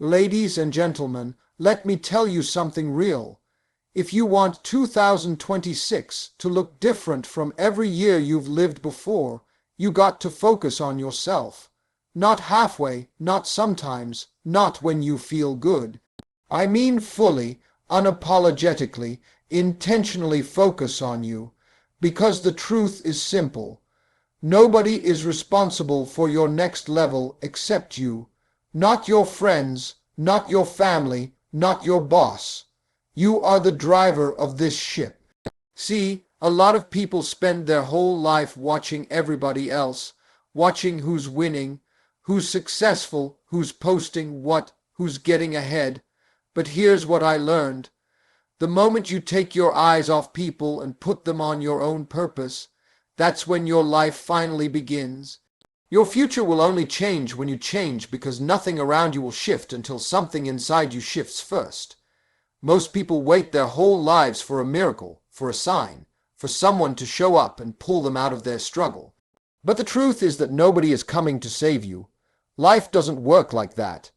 Ladies and gentlemen, let me tell you something real. If you want 2026 to look different from every year you've lived before, you got to focus on yourself. Not halfway, not sometimes, not when you feel good. I mean fully, unapologetically, intentionally focus on you. Because the truth is simple. Nobody is responsible for your next level except you. Not your friends, not your family, not your boss. You are the driver of this ship. See, a lot of people spend their whole life watching everybody else, watching who's winning, who's successful, who's posting what, who's getting ahead. But here's what I learned. The moment you take your eyes off people and put them on your own purpose, that's when your life finally begins. Your future will only change when you change, because nothing around you will shift until something inside you shifts first. Most people wait their whole lives for a miracle, for a sign, for someone to show up and pull them out of their struggle. But the truth is that nobody is coming to save you. Life doesn't work like that.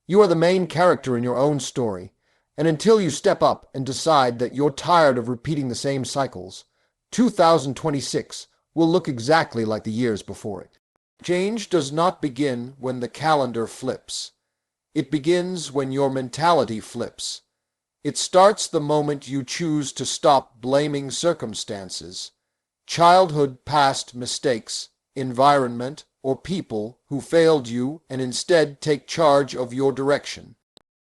You are the main character in your own story, and until you step up and decide that you're tired of repeating the same cycles, 2026 will look exactly like the years before it. Change does not begin when the calendar flips. It begins when your mentality flips. It starts the moment you choose to stop blaming circumstances, childhood past mistakes, environment, or people who failed you, and instead take charge of your direction.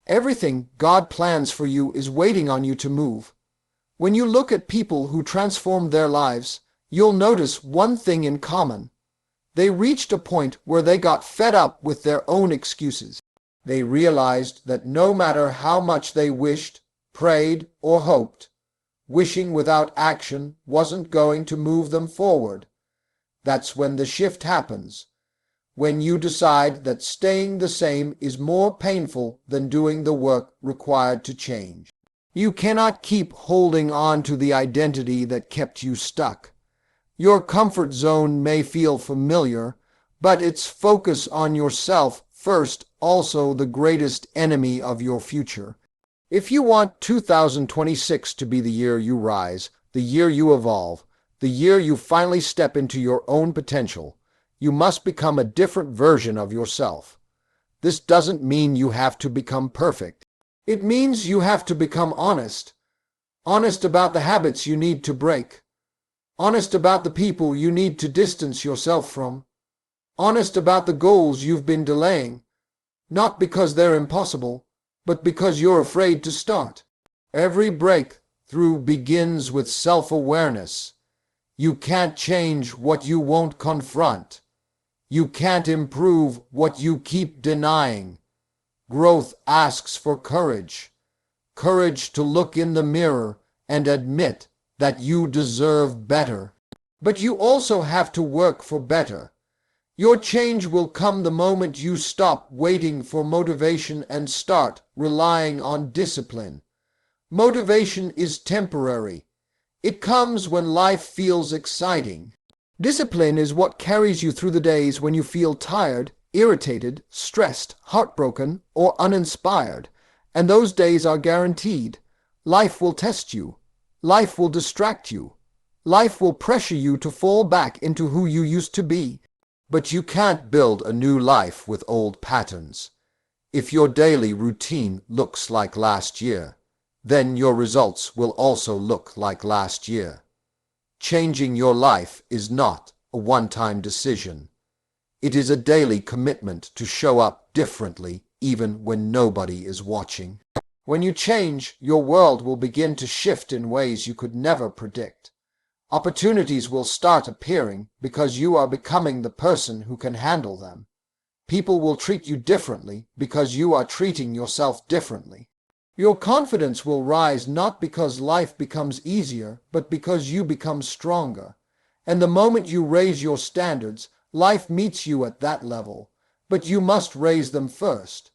Everything God plans for you is waiting on you to move. When you look at people who transformed their lives, you'll notice one thing in common. They reached a point where they got fed up with their own excuses. They realized that no matter how much they wished, prayed, or hoped, wishing without action wasn't going to move them forward. That's when the shift happens. When you decide that staying the same is more painful than doing the work required to change. You cannot keep holding on to the identity that kept you stuck. Your comfort zone may feel familiar, but it's focus on yourself first also the greatest enemy of your future. If you want 2026 to be the year you rise, the year you evolve, the year you finally step into your own potential, you must become a different version of yourself. This doesn't mean you have to become perfect. It means you have to become honest. Honest about the habits you need to break. Honest about the people you need to distance yourself from. Honest about the goals you've been delaying, not because they're impossible, but because you're afraid to start. Every breakthrough begins with self-awareness. You can't change what you won't confront. You can't improve what you keep denying. Growth asks for courage. Courage to look in the mirror and admit that you deserve better. But you also have to work for better. Your change will come the moment you stop waiting for motivation and start relying on discipline. Motivation is temporary. It comes when life feels exciting. Discipline is what carries you through the days when you feel tired, irritated, stressed, heartbroken, or uninspired. And those days are guaranteed. Life will test you. Life will distract you. Life will pressure you to fall back into who you used to be. But you can't build a new life with old patterns. If your daily routine looks like last year, then your results will also look like last year. Changing your life is not a one-time decision. It is a daily commitment to show up differently even when nobody is watching. When you change, your world will begin to shift in ways you could never predict. Opportunities will start appearing because you are becoming the person who can handle them. People will treat you differently because you are treating yourself differently. Your confidence will rise not because life becomes easier, but because you become stronger. And the moment you raise your standards, life meets you at that level. But you must raise them first.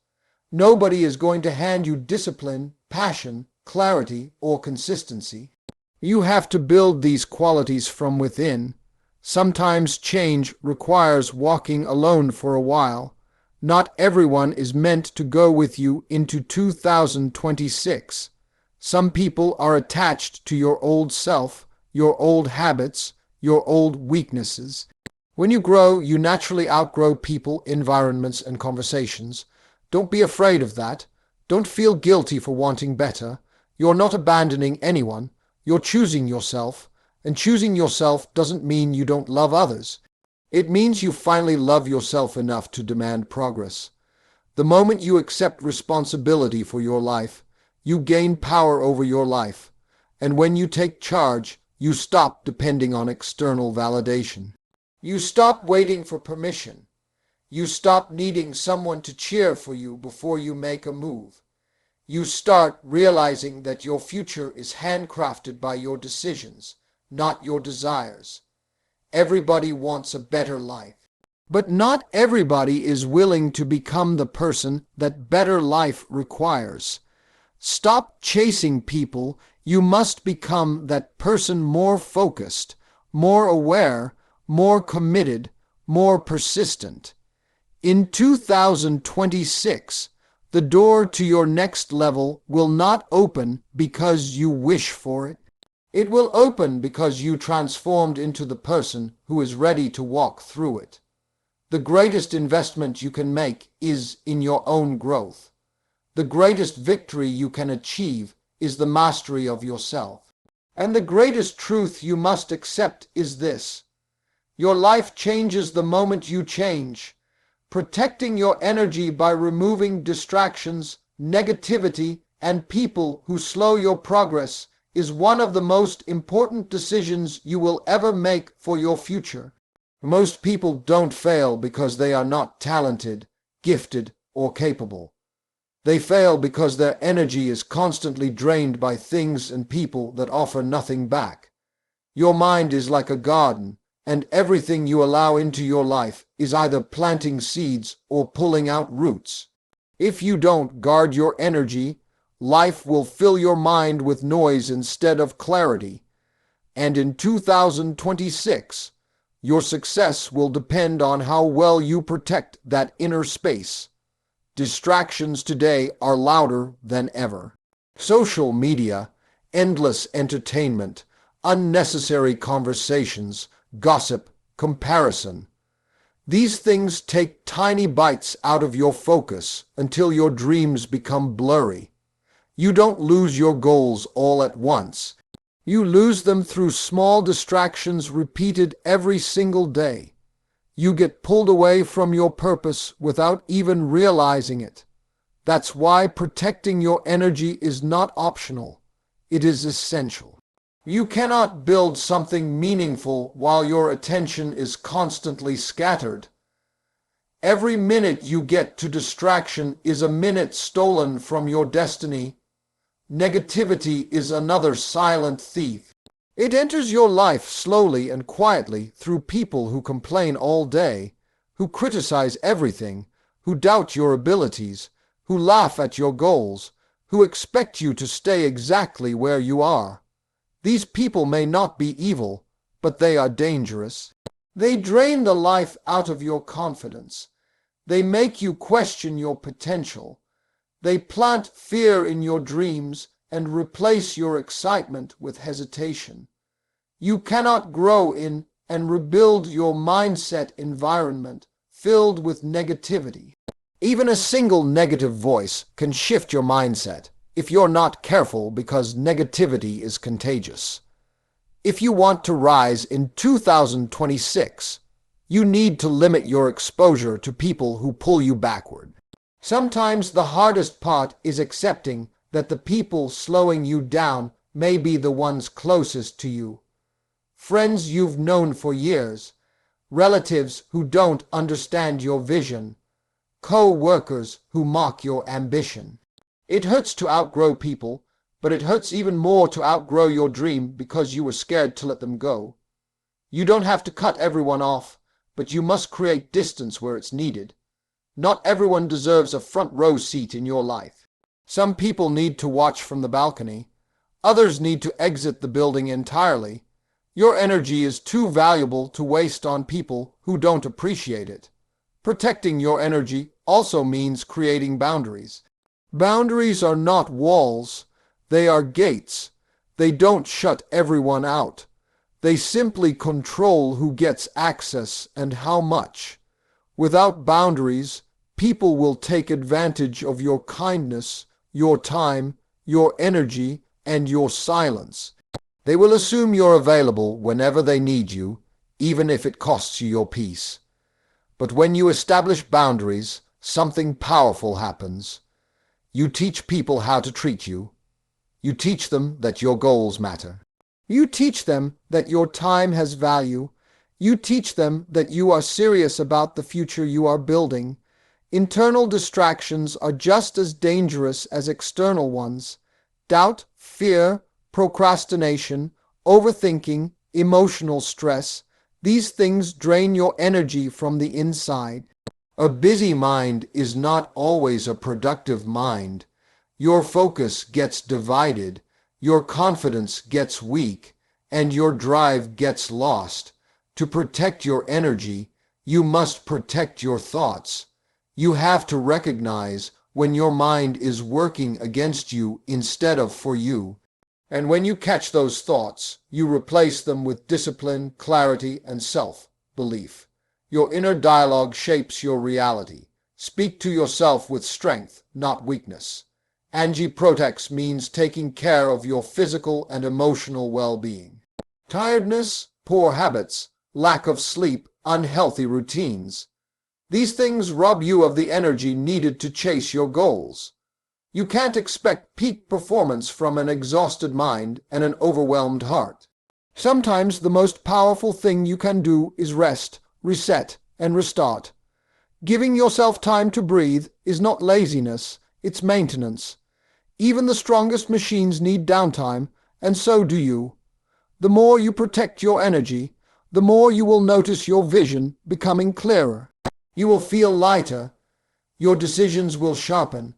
Nobody is going to hand you discipline, passion, clarity, or consistency. You have to build these qualities from within. Sometimes change requires walking alone for a while. Not everyone is meant to go with you into 2026. Some people are attached to your old self, your old habits, your old weaknesses. When you grow, you naturally outgrow people, environments, and conversations. Don't be afraid of that. Don't feel guilty for wanting better. You're not abandoning anyone. You're choosing yourself, and choosing yourself doesn't mean you don't love others. It means you finally love yourself enough to demand progress. The moment you accept responsibility for your life, you gain power over your life. And when you take charge, you stop depending on external validation. You stop waiting for permission. You stop needing someone to cheer for you before you make a move. You start realizing that your future is handcrafted by your decisions, not your desires. Everybody wants a better life. But not everybody is willing to become the person that better life requires. Stop chasing people. You must become that person, more focused, more aware, more committed, more persistent. In 2026, the door to your next level will not open because you wish for it. It will open because you transformed into the person who is ready to walk through it. The greatest investment you can make is in your own growth. The greatest victory you can achieve is the mastery of yourself. And the greatest truth you must accept is this: your life changes the moment you change. Protecting your energy by removing distractions, negativity, and people who slow your progress is one of the most important decisions you will ever make for your future. Most people don't fail because they are not talented, gifted, or capable. They fail because their energy is constantly drained by things and people that offer nothing back. Your mind is like a garden, and everything you allow into your life is either planting seeds or pulling out roots. If you don't guard your energy, life will fill your mind with noise instead of clarity. And in 2026, your success will depend on how well you protect that inner space. Distractions today are louder than ever. Social media, endless entertainment, unnecessary conversations, gossip, comparison. These things take tiny bites out of your focus until your dreams become blurry. You don't lose your goals all at once. You lose them through small distractions repeated every single day. You get pulled away from your purpose without even realizing it. That's why protecting your energy is not optional. It is essential. You cannot build something meaningful while your attention is constantly scattered. Every minute you get to distraction is a minute stolen from your destiny. Negativity is another silent thief. It enters your life slowly and quietly through people who complain all day, who criticize everything, who doubt your abilities, who laugh at your goals, who expect you to stay exactly where you are. These people may not be evil, but they are dangerous. They drain the life out of your confidence. They make you question your potential. They plant fear in your dreams and replace your excitement with hesitation. You cannot grow in and rebuild your mindset environment filled with negativity. Even a single negative voice can shift your mindset if you're not careful, because negativity is contagious. If you want to rise in 2026, you need to limit your exposure to people who pull you backward. Sometimes the hardest part is accepting that the people slowing you down may be the ones closest to you. Friends you've known for years, relatives who don't understand your vision, co-workers who mock your ambition. It hurts to outgrow people, but it hurts even more to outgrow your dream because you were scared to let them go. You don't have to cut everyone off, but you must create distance where it's needed. Not everyone deserves a front row seat in your life. Some people need to watch from the balcony. Others need to exit the building entirely. Your energy is too valuable to waste on people who don't appreciate it. Protecting your energy also means creating boundaries. Boundaries are not walls, they are gates. They don't shut everyone out. They simply control who gets access and how much. Without boundaries, people will take advantage of your kindness, your time, your energy, and your silence. They will assume you're available whenever they need you, even if it costs you your peace. But when you establish boundaries, something powerful happens. You teach people how to treat you. You teach them that your goals matter. You teach them that your time has value. You teach them that you are serious about the future you are building. Internal distractions are just as dangerous as external ones. Doubt, fear, procrastination, overthinking, emotional stress, these things drain your energy from the inside. A busy mind is not always a productive mind. Your focus gets divided, your confidence gets weak, and your drive gets lost. To protect your energy, you must protect your thoughts. You have to recognize when your mind is working against you instead of for you. And when you catch those thoughts, you replace them with discipline, clarity, and self-belief. Your inner dialogue shapes your reality. Speak to yourself with strength, not weakness. Angi-Protex means taking care of your physical and emotional well-being. Tiredness, poor habits, lack of sleep, unhealthy routines. These things rob you of the energy needed to chase your goals. You can't expect peak performance from an exhausted mind and an overwhelmed heart. Sometimes the most powerful thing you can do is rest, reset, and restart. Giving yourself time to breathe is not laziness, it's maintenance. Even the strongest machines need downtime, and so do you. The more you protect your energy, the more you will notice your vision becoming clearer. You will feel lighter. Your decisions will sharpen.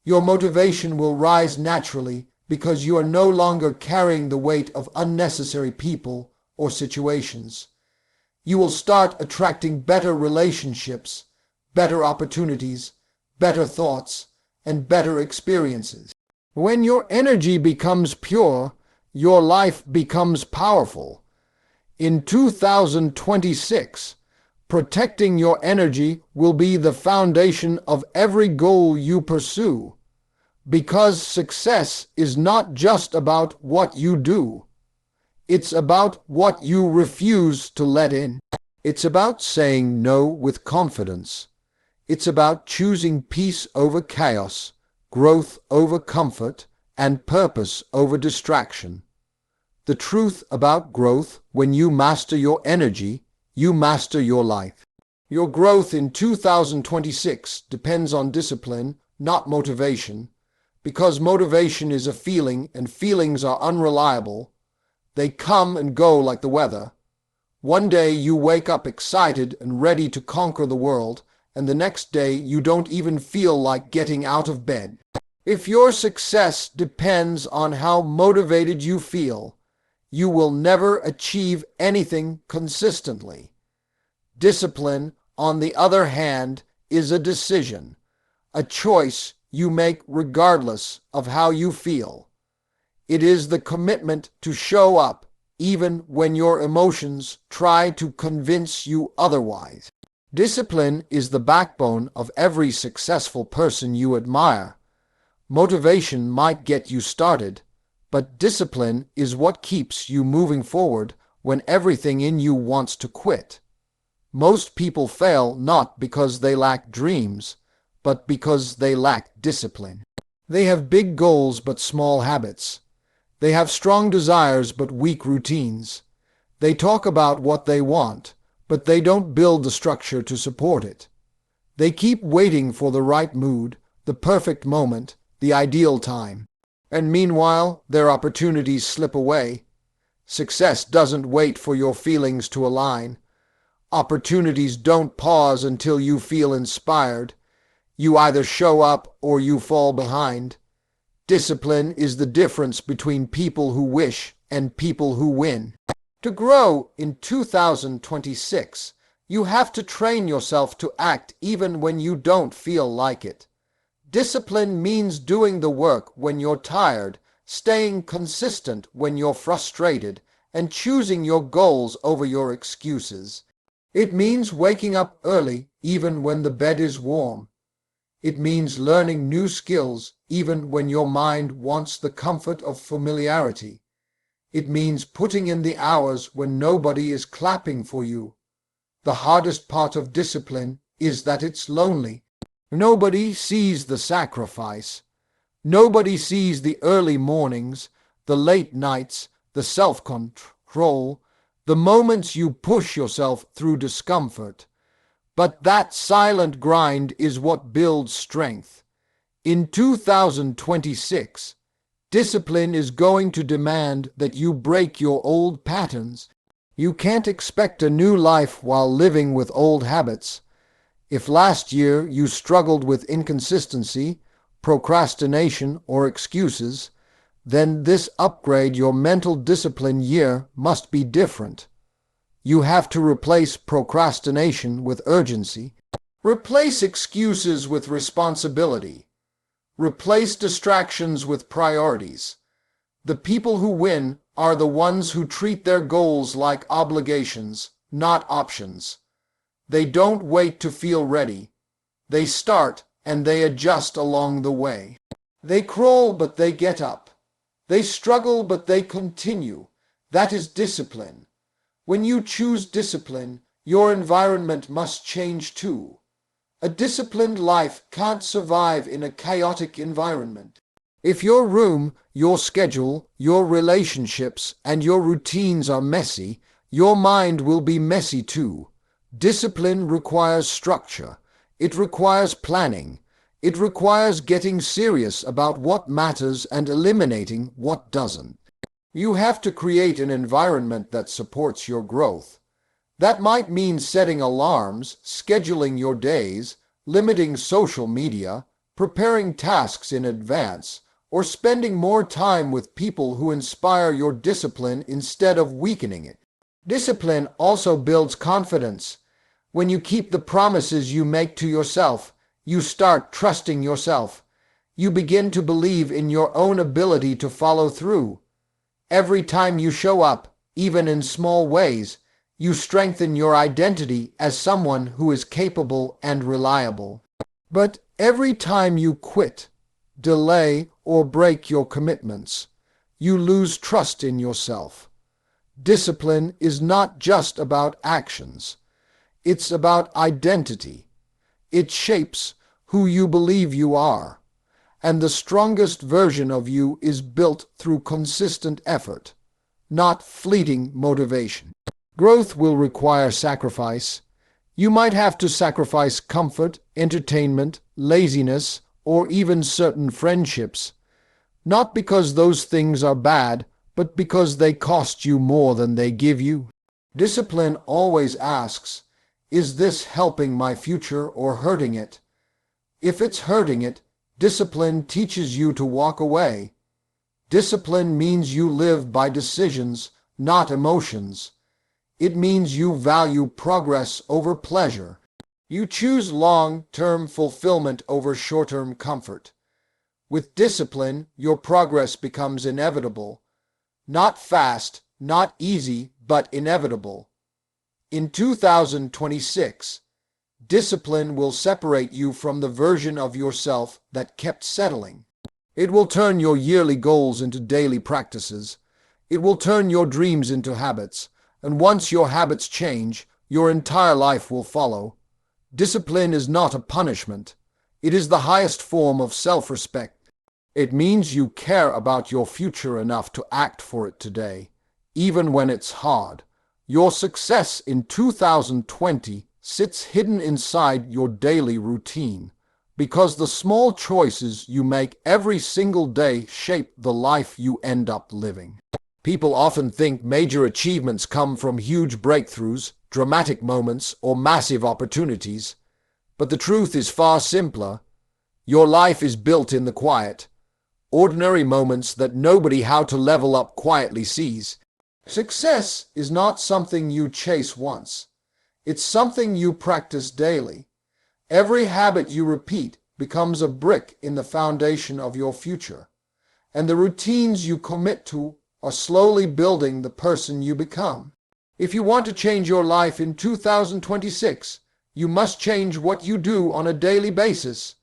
Your motivation will rise naturally because you are no longer carrying the weight of unnecessary people or situations. You will start attracting better relationships, better opportunities, better thoughts, and better experiences. When your energy becomes pure, your life becomes powerful. In 2026, protecting your energy will be the foundation of every goal you pursue. Because success is not just about what you do. It's about what you refuse to let in. It's about saying no with confidence. It's about choosing peace over chaos, growth over comfort, and purpose over distraction. The truth about growth: when you master your energy, you master your life. Your growth in 2026 depends on discipline, not motivation. Because motivation is a feeling, and feelings are unreliable. They come and go like the weather. One day you wake up excited and ready to conquer the world, and the next day you don't even feel like getting out of bed. If your success depends on how motivated you feel, you will never achieve anything consistently. Discipline, on the other hand, is a decision, a choice you make regardless of how you feel. It is the commitment to show up even when your emotions try to convince you otherwise. Discipline is the backbone of every successful person you admire. Motivation might get you started, but discipline is what keeps you moving forward when everything in you wants to quit. Most people fail not because they lack dreams, but because they lack discipline. They have big goals but small habits. They have strong desires but weak routines. They talk about what they want, but they don't build the structure to support it. They keep waiting for the right mood, the perfect moment, the ideal time. And meanwhile, their opportunities slip away. Success doesn't wait for your feelings to align. Opportunities don't pause until you feel inspired. You either show up or you fall behind. Discipline is the difference between people who wish and people who win. To grow in 2026, You have to train yourself to act even when you don't feel like it. Discipline means doing the work when you're tired, staying consistent when you're frustrated, and choosing your goals over your excuses. It means waking up early even when the bed is warm. It means learning new skills even when your mind wants the comfort of familiarity. It means putting in the hours when nobody is clapping for you. The hardest part of discipline is that it's lonely. Nobody sees the sacrifice. Nobody sees the early mornings, the late nights, the self-control, the moments you push yourself through discomfort. But that silent grind is what builds strength. In 2026, discipline is going to demand that you break your old patterns. You can't expect a new life while living with old habits. If last year you struggled with inconsistency, procrastination, or excuses, then this upgrade your mental discipline year must be different. You have to replace procrastination with urgency. Replace excuses with responsibility. Replace distractions with priorities. The people who win are the ones who treat their goals like obligations, not options. They don't wait to feel ready. They start and they adjust along the way. They crawl but they get up. They struggle but they continue. That is discipline. When you choose discipline, your environment must change too. A disciplined life can't survive in a chaotic environment. If your room, your schedule, your relationships, and your routines are messy, your mind will be messy too. Discipline requires structure. It requires planning. It requires getting serious about what matters and eliminating what doesn't. You have to create an environment that supports your growth. That might mean setting alarms, scheduling your days, limiting social media, preparing tasks in advance, or spending more time with people who inspire your discipline instead of weakening it. Discipline also builds confidence. When you keep the promises you make to yourself, you start trusting yourself. You begin to believe in your own ability to follow through. Every time you show up, even in small ways, you strengthen your identity as someone who is capable and reliable. But every time you quit, delay, or break your commitments, you lose trust in yourself. Discipline is not just about actions. It's about identity. It shapes who you believe you are. And the strongest version of you is built through consistent effort, not fleeting motivation. Growth will require sacrifice. You might have to sacrifice comfort, entertainment, laziness, or even certain friendships. Not because those things are bad, but because they cost you more than they give you. Discipline always asks, is this helping my future or hurting it? If it's hurting it, discipline teaches you to walk away. Discipline means you live by decisions, not emotions. It means you value progress over pleasure. You choose long-term fulfillment over short-term comfort. With discipline, your progress becomes inevitable. Not fast, not easy, but inevitable. In 2026, discipline will separate you from the version of yourself that kept settling. It will turn your yearly goals into daily practices. It will turn your dreams into habits. And once your habits change, your entire life will follow. Discipline is not a punishment. It is the highest form of self-respect. It means you care about your future enough to act for it today, even when it's hard. Your success in 2020 sits hidden inside your daily routine, because the small choices you make every single day shape the life you end up living. People often think major achievements come from huge breakthroughs, dramatic moments, or massive opportunities. But the truth is far simpler. Your life is built in the quiet, ordinary moments that nobody how to level up quietly sees. Success is not something you chase once. It's something you practice daily. Every habit you repeat becomes a brick in the foundation of your future, and the routines you commit to are slowly building the person you become. If you want to change your life in 2026, you must change what you do on a daily basis.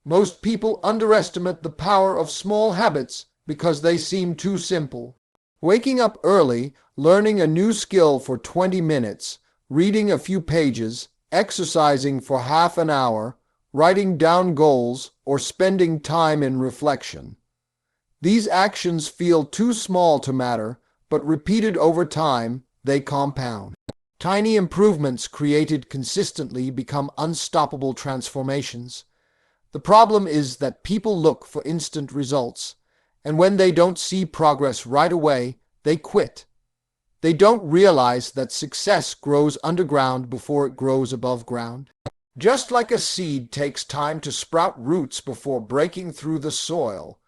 Most people underestimate the power of small habits because they seem too simple. Waking up early, learning a new skill for 20 minutes, reading a few pages, exercising for half an hour, writing down goals, or spending time in reflection. These actions feel too small to matter, but repeated over time, they compound. Tiny improvements created consistently become unstoppable transformations. The problem is that people look for instant results, and when they don't see progress right away, they quit. They don't realize that success grows underground before it grows above ground. Just like a seed takes time to sprout roots before breaking through the soil,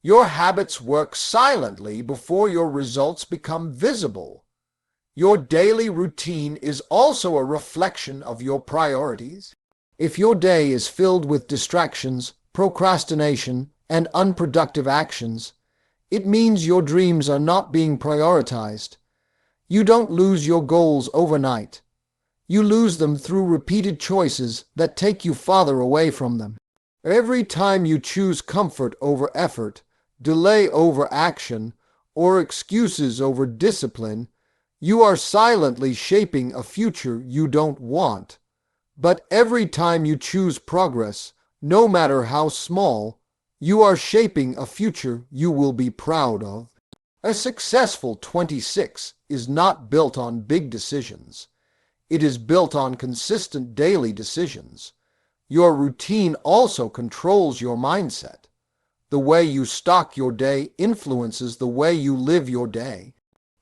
your habits work silently before your results become visible. Your daily routine is also a reflection of your priorities. If your day is filled with distractions, procrastination, and unproductive actions, it means your dreams are not being prioritized. You don't lose your goals overnight. You lose them through repeated choices that take you farther away from them. Every time you choose comfort over effort, delay over action, or excuses over discipline, you are silently shaping a future you don't want. But every time you choose progress, no matter how small, you are shaping a future you will be proud of. A successful 26 is not built on big decisions. It is built on consistent daily decisions. Your routine also controls your mindset. The way you start your day influences the way you live your day.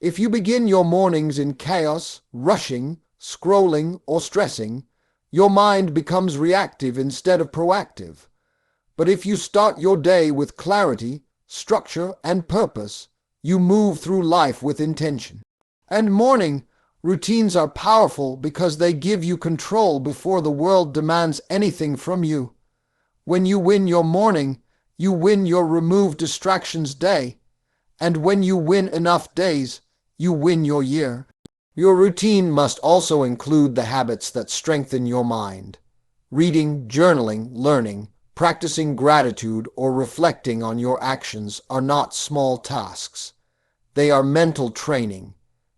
If you begin your mornings in chaos, rushing, scrolling, or stressing, your mind becomes reactive instead of proactive. But if you start your day with clarity, structure, and purpose, you move through life with intention. And morning routines are powerful because they give you control before the world demands anything from you. When you win your morning, you win your remove distractions day. And when you win enough days, you win your year. Your routine must also include the habits that strengthen your mind. Reading, journaling, learning, practicing gratitude, or reflecting on your actions are not small tasks. They are mental training.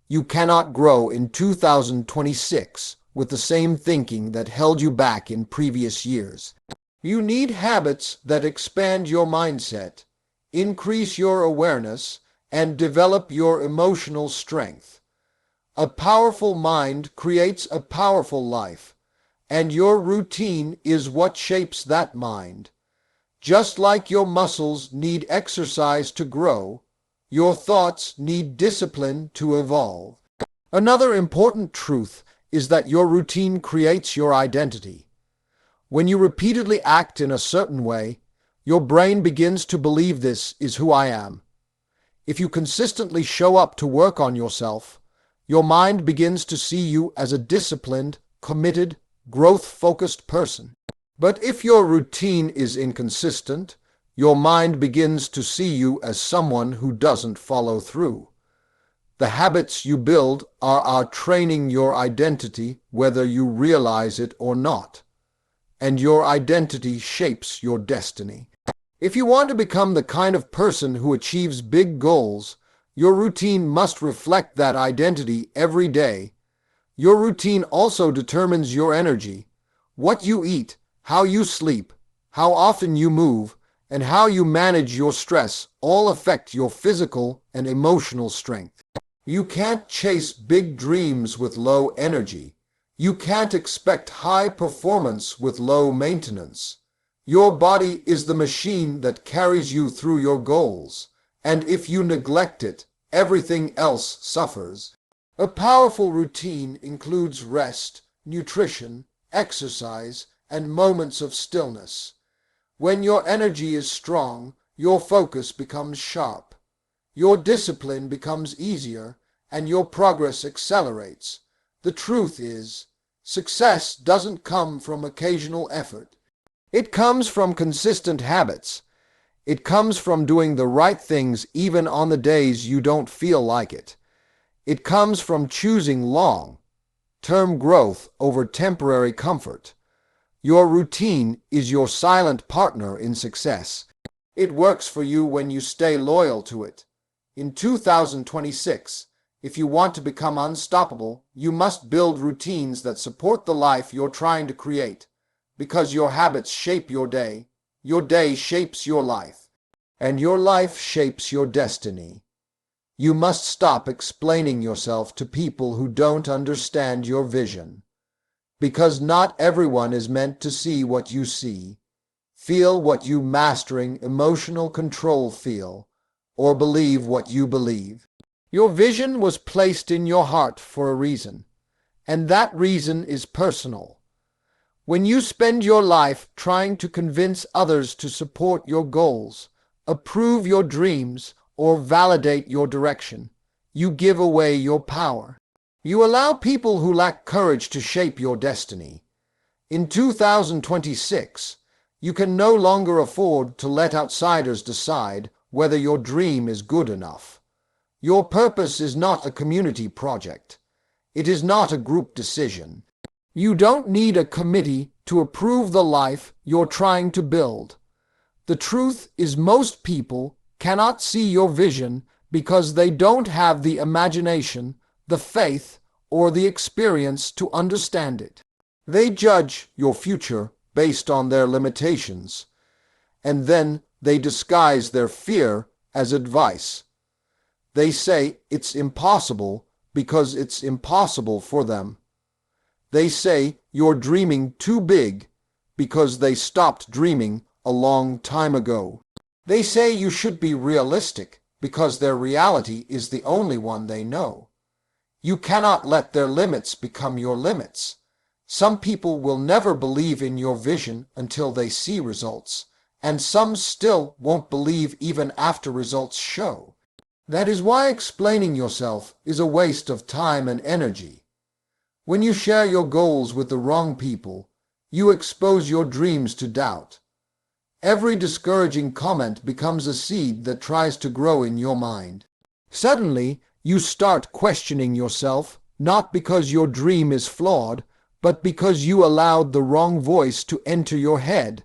You cannot grow in 2026 with the same thinking that held you back in previous years. You need habits that expand your mindset, increase your awareness, and develop your emotional strength. A powerful mind creates a powerful life, and your routine is what shapes that mind. Just like your muscles need exercise to grow, your thoughts need discipline to evolve. Another important truth is that your routine creates your identity. When you repeatedly act in a certain way, your brain begins to believe this is who I am. If you consistently show up to work on yourself, your mind begins to see you as a disciplined, committed, growth-focused person. But if your routine is inconsistent, your mind begins to see you as someone who doesn't follow through. The habits you build are training your identity whether you realize it or not. And your identity shapes your destiny. If you want to become the kind of person who achieves big goals, your routine must reflect that identity every day. Your routine also determines your energy. What you eat, how you sleep, how often you move, and how you manage your stress all affect your physical and emotional strength. You can't chase big dreams with low energy. You can't expect high performance with low maintenance. Your body is the machine that carries you through your goals, and if you neglect it, everything else suffers. A powerful routine includes rest, nutrition, exercise, and moments of stillness. When your energy is strong, your focus becomes sharp. Your discipline becomes easier, and your progress accelerates. The truth is, Success doesn't come from occasional effort. It comes from consistent habits. It comes from doing the right things even on the days you don't feel like it. It comes from choosing long-term growth over temporary comfort. Your routine is your silent partner in success. It works for you when you stay loyal to it. In 2026, if you want to become unstoppable, you must build routines that support the life you're trying to create. Because your habits shape your day shapes your life, and your life shapes your destiny. You must stop explaining yourself to people who don't understand your vision. Because not everyone is meant to see what you see, feel what you mastering emotional control feel, or believe what you believe. Your vision was placed in your heart for a reason, and that reason is personal. When you spend your life trying to convince others to support your goals, approve your dreams, or validate your direction, you give away your power. You allow people who lack courage to shape your destiny. In 2026, you can no longer afford to let outsiders decide whether your dream is good enough. Your purpose is not a community project. It is not a group decision. You don't need a committee to approve the life you're trying to build. The truth is most people cannot see your vision because they don't have the imagination, the faith, or the experience to understand it. They judge your future based on their limitations, and then they disguise their fear as advice. They say it's impossible because it's impossible for them. They say you're dreaming too big because they stopped dreaming a long time ago. They say you should be realistic because their reality is the only one they know. You cannot let their limits become your limits. Some people will never believe in your vision until they see results, and some still won't believe even after results show. That is why explaining yourself is a waste of time and energy. When you share your goals with the wrong people, you expose your dreams to doubt. Every discouraging comment becomes a seed that tries to grow in your mind. Suddenly, you start questioning yourself, not because your dream is flawed, but because you allowed the wrong voice to enter your head.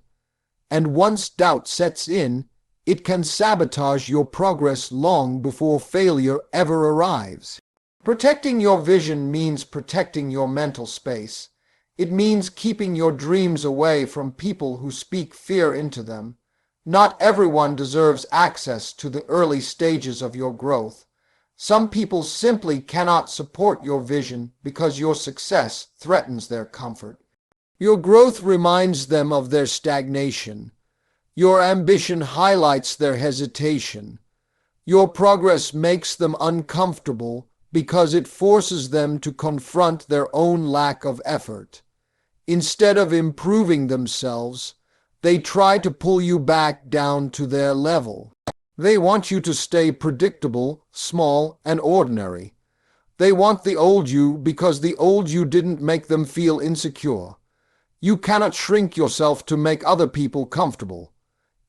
And once doubt sets in, it can sabotage your progress long before failure ever arrives. Protecting your vision means protecting your mental space. It means keeping your dreams away from people who speak fear into them. Not everyone deserves access to the early stages of your growth. Some people simply cannot support your vision because your success threatens their comfort. Your growth reminds them of their stagnation. Your ambition highlights their hesitation. Your progress makes them uncomfortable because it forces them to confront their own lack of effort. Instead of improving themselves, they try to pull you back down to their level. They want you to stay predictable, small, and ordinary. They want the old you because the old you didn't make them feel insecure. You cannot shrink yourself to make other people comfortable.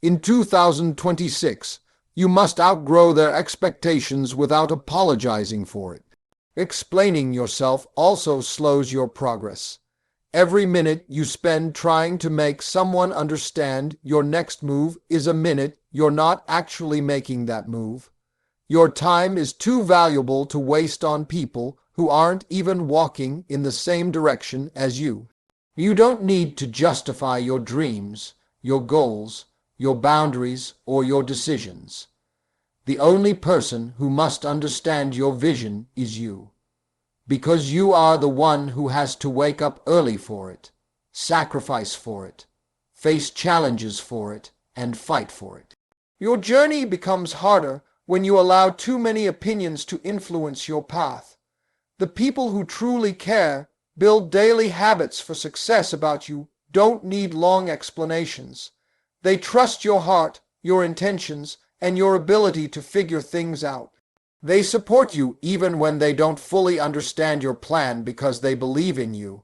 In 2026, you must outgrow their expectations without apologizing for it. Explaining yourself also slows your progress. Every minute you spend trying to make someone understand your next move is a minute you're not actually making that move. Your time is too valuable to waste on people who aren't even walking in the same direction as you. You don't need to justify your dreams, your goals, your boundaries, or your decisions. The only person who must understand your vision is you. Because you are the one who has to wake up early for it, sacrifice for it, face challenges for it, and fight for it. Your journey becomes harder when you allow too many opinions to influence your path. The people who truly care, build daily habits for success about you, don't need long explanations. They trust your heart, your intentions, and your ability to figure things out. They support you even when they don't fully understand your plan because they believe in you.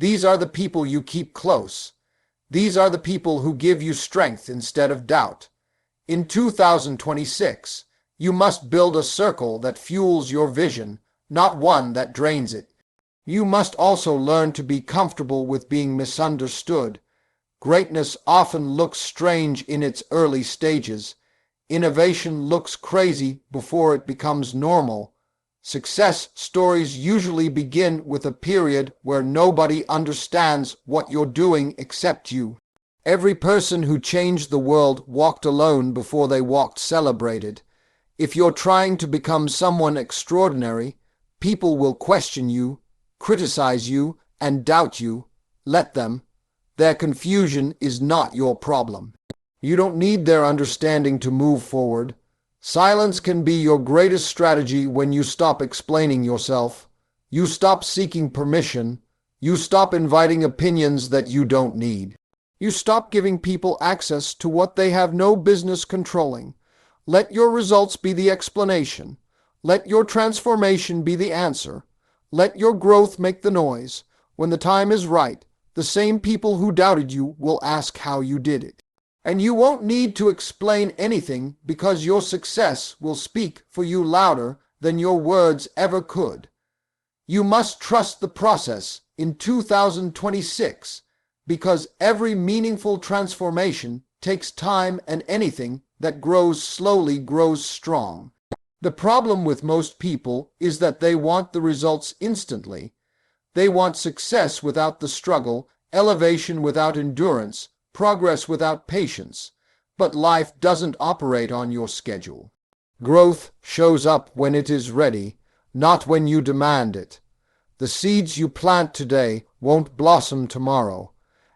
These are the people you keep close. These are the people who give you strength instead of doubt. In 2026, you must build a circle that fuels your vision, not one that drains it. You must also learn to be comfortable with being misunderstood. Greatness often looks strange in its early stages. Innovation looks crazy before it becomes normal. Success stories usually begin with a period where nobody understands what you're doing except you. Every person who changed the world walked alone before they walked celebrated. If you're trying to become someone extraordinary, people will question you, criticize you, and doubt you. Let them. Their confusion is not your problem. You don't need their understanding to move forward. Silence can be your greatest strategy when you stop explaining yourself. You stop seeking permission. You stop inviting opinions that you don't need. You stop giving people access to what they have no business controlling. Let your results be the explanation. Let your transformation be the answer. Let your growth make the noise. When the time is right, the same people who doubted you will ask how you did it. And you won't need to explain anything because your success will speak for you louder than your words ever could. You must trust the process in 2026 because every meaningful transformation takes time, and anything that grows slowly grows strong. The problem with most people is that they want the results instantly. They want success without the struggle, elevation without endurance, progress without patience. But life doesn't operate on your schedule. Growth shows up when it is ready, not when you demand it. The seeds you plant today won't blossom tomorrow.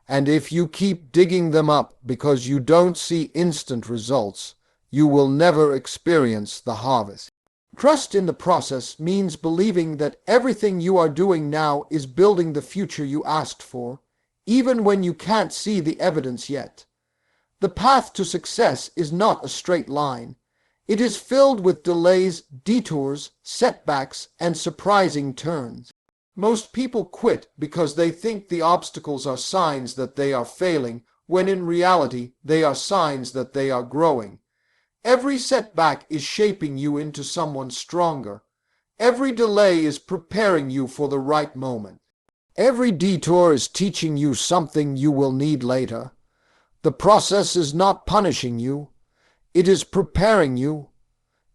And if you keep digging them up because you don't see instant results, you will never experience the harvest. Trust in the process means believing that everything you are doing now is building the future you asked for, even when you can't see the evidence yet. The path to success is not a straight line. It is filled with delays, detours, setbacks, and surprising turns. Most people quit because they think the obstacles are signs that they are failing, when in reality they are signs that they are growing. Every setback is shaping you into someone stronger. Every delay is preparing you for the right moment. Every detour is teaching you something you will need later. The process is not punishing you. It is preparing you.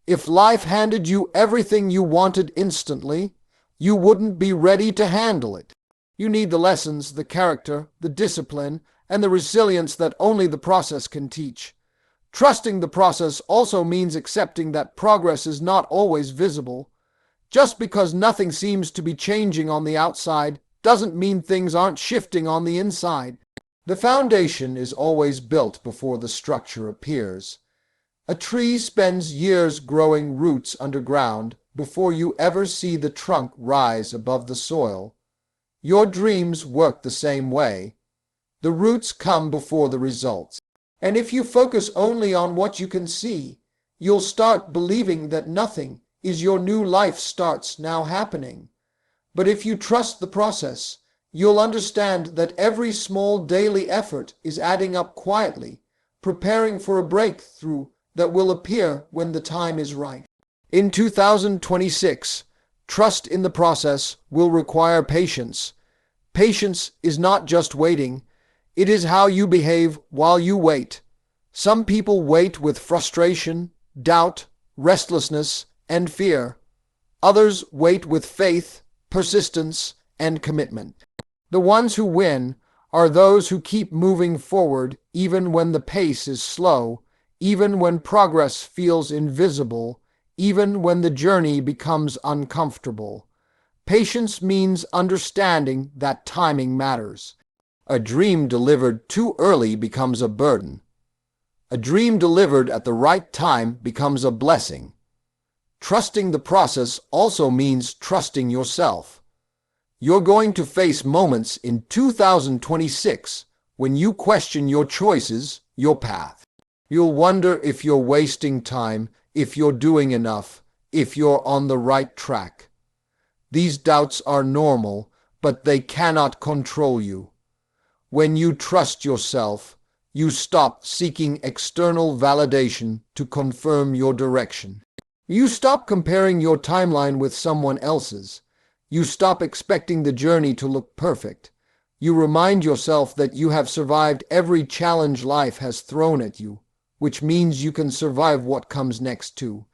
If life handed you everything you wanted instantly, you wouldn't be ready to handle it. You need the lessons, the character, the discipline, and the resilience that only the process can teach. Trusting the process also means accepting that progress is not always visible. Just because nothing seems to be changing on the outside doesn't mean things aren't shifting on the inside. The foundation is always built before the structure appears. A tree spends years growing roots underground before you ever see the trunk rise above the soil. Your dreams work the same way. The roots come before the results. And if you focus only on what you can see, you'll start believing that nothing is your new life starts now happening. But if you trust the process, you'll understand that every small daily effort is adding up quietly, preparing for a breakthrough that will appear when the time is right. In 2026, trust in the process will require patience. Patience is not just waiting. It is how you behave while you wait. Some people wait with frustration, doubt, restlessness, and fear. Others wait with faith, persistence, and commitment. The ones who win are those who keep moving forward even when the pace is slow, even when progress feels invisible, even when the journey becomes uncomfortable. Patience means understanding that timing matters. A dream delivered too early becomes a burden. A dream delivered at the right time becomes a blessing. Trusting the process also means trusting yourself. You're going to face moments in 2026 when you question your choices, your path. You'll wonder if you're wasting time, if you're doing enough, if you're on the right track. These doubts are normal, but they cannot control you. When you trust yourself, you stop seeking external validation to confirm your direction. You stop comparing your timeline with someone else's. You stop expecting the journey to look perfect. You remind yourself that you have survived every challenge life has thrown at you, which means you can survive what comes next too.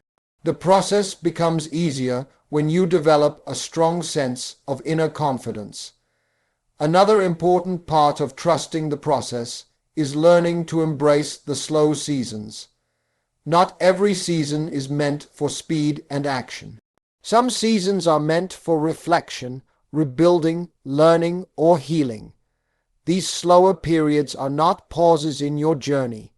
The process becomes easier when you develop a strong sense of inner confidence. Another important part of trusting the process is learning to embrace the slow seasons. Not every season is meant for speed and action. Some seasons are meant for reflection, rebuilding, learning, or healing. These slower periods are not pauses in your journey.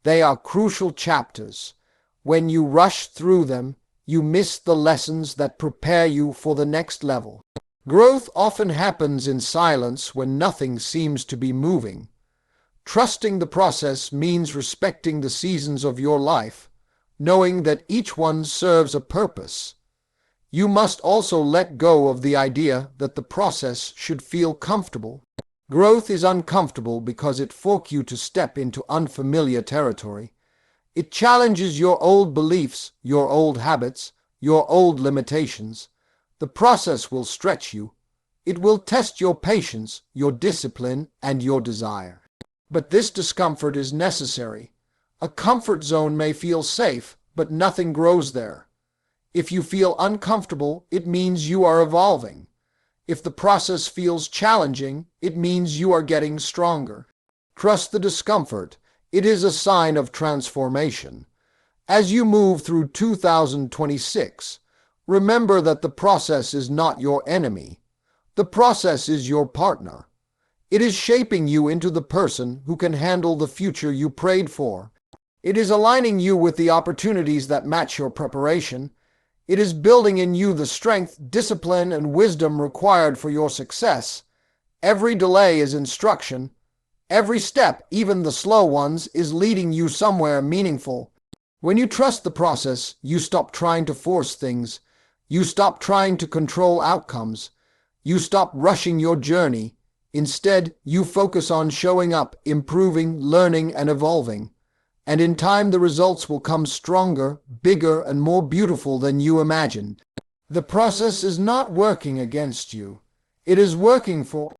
They are crucial chapters. When you rush through them, you miss the lessons that prepare you for the next level. Growth often happens in silence when nothing seems to be moving. Trusting the process means respecting the seasons of your life, knowing that each one serves a purpose. You must also let go of the idea that the process should feel comfortable. Growth is uncomfortable because it forces you to step into unfamiliar territory. It challenges your old beliefs, your old habits, your old limitations. The process will stretch you. It will test your patience, your discipline, and your desire. But this discomfort is necessary. A comfort zone may feel safe, but nothing grows there. If you feel uncomfortable, it means you are evolving. If the process feels challenging, it means you are getting stronger. Trust the discomfort. It is a sign of transformation. As you move through 2026, remember that the process is not your enemy. The process is your partner. It is shaping you into the person who can handle the future you prayed for. It is aligning you with the opportunities that match your preparation. It is building in you the strength, discipline, and wisdom required for your success. Every delay is instruction. Every step, even the slow ones, is leading you somewhere meaningful. When you trust the process, you stop trying to force things. You stop trying to control outcomes. You stop rushing your journey. Instead, you focus on showing up, improving, learning, and evolving. And in time, the results will come stronger, bigger, and more beautiful than you imagined. The process is not working against you. It is working for